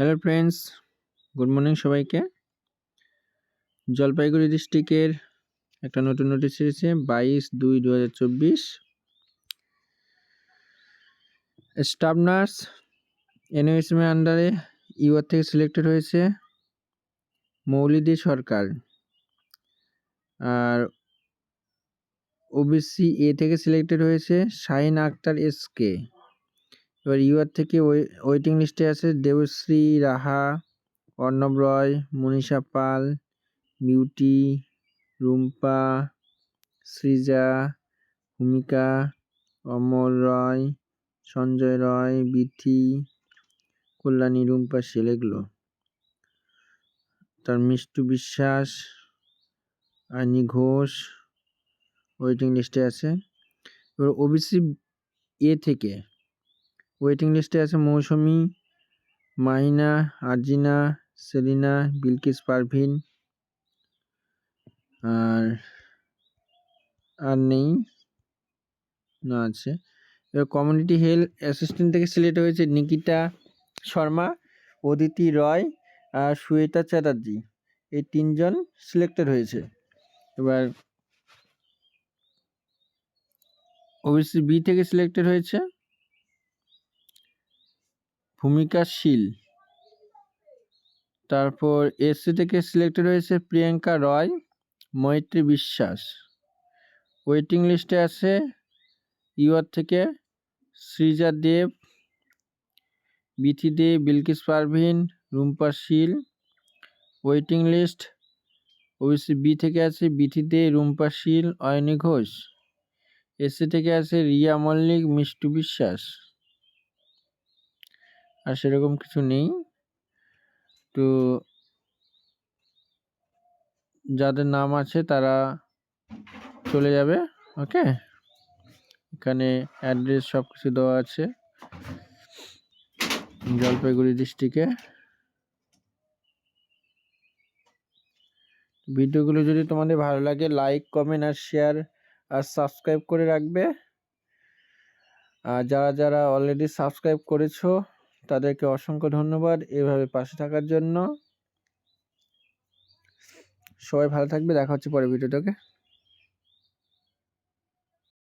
Hello friends, good morning সবাইকে। জলপাইগুড়ি ডিস্ট্রিক্টের একটা নতুন নোটিশ এসেছে 22/2/2024। স্টাফ নার্স এনওএসএম এর আন্ডারে ইউআর থেকে সিলেক্টেড হয়েছে মৌলিদি সরকার, আর ওবিসি এ থেকে সিলেক্টেড হয়েছে শাহিন আক্তার এসকে। এবার ইউআর থেকে ওয়েটিং লিস্টে আছে দেবশ্রী রাহা, অর্ণব রয়, মনীষা পাল, বিউটি, রুম্পা, সৃজা, ভূমিকা, অমল রয়, সঞ্জয় রয়, বিথি, কল্যাণী, রুম্পা শীল, এগুলো। তার মিষ্টু বিশ্বাস, আইনি ঘোষ ওয়েটিং লিস্টে আছে। এবার ওবিসি এ থেকে ওয়েটিং লিস্টে আছে মৌসুমি, মাহিনা, আরজিনা, সেলিনা, বিলকিস পারভিন, আর নেই না আছে। এবার কমিউনিটি হেলথ অ্যাসিস্ট্যান্ট থেকে সিলেক্ট হয়েছে নিকিতা শর্মা, অদিতি রয় আর শ্বেতা চ্যাটার্জি। এই তিনজন সিলেক্টেড হয়েছে। এবার ওবিসি বি থেকে সিলেক্টেড হয়েছে ভূমিকা শীল। তারপর এসসি থেকে সিলেক্টেড হয়েছে প্রিয়াঙ্কা রয়, মৈত্রী বিশ্বাস। ওয়েটিং লিস্টে আছে ইউআর থেকে সৃজা দেব, বিথি দে, বিলকিস পারভিন, রুম্পা শীল। ওয়েটিং লিস্ট ওবিসি বি থেকে আছে বিথি দে, রুম্পা শীল, অয়নী ঘোষ। এসসি থেকে আছে রিয়া মল্লিক, মিষ্টু বিশ্বাস। আর সেরকম কিছু নেই। তো যাদের নাম আছে তারা চলে যাবে। ওকে, এখানে অ্যাড্রেস সব কিছু দেওয়া আছে জলপাইগুড়ি ডিস্ট্রিক্টে। ভিডিওগুলো যদি তোমাদের ভালো লাগে লাইক, কমেন্ট আর শেয়ার আর সাবস্ক্রাইব করে রাখবে। আর যারা যারা অলরেডি সাবস্ক্রাইব করেছো তাদেরকে অসংখ্য ধন্যবাদ এভাবে পাশে থাকার জন্য। সবাই ভালো থাকবে, দেখা হচ্ছে পরের ভিডিওটাকে।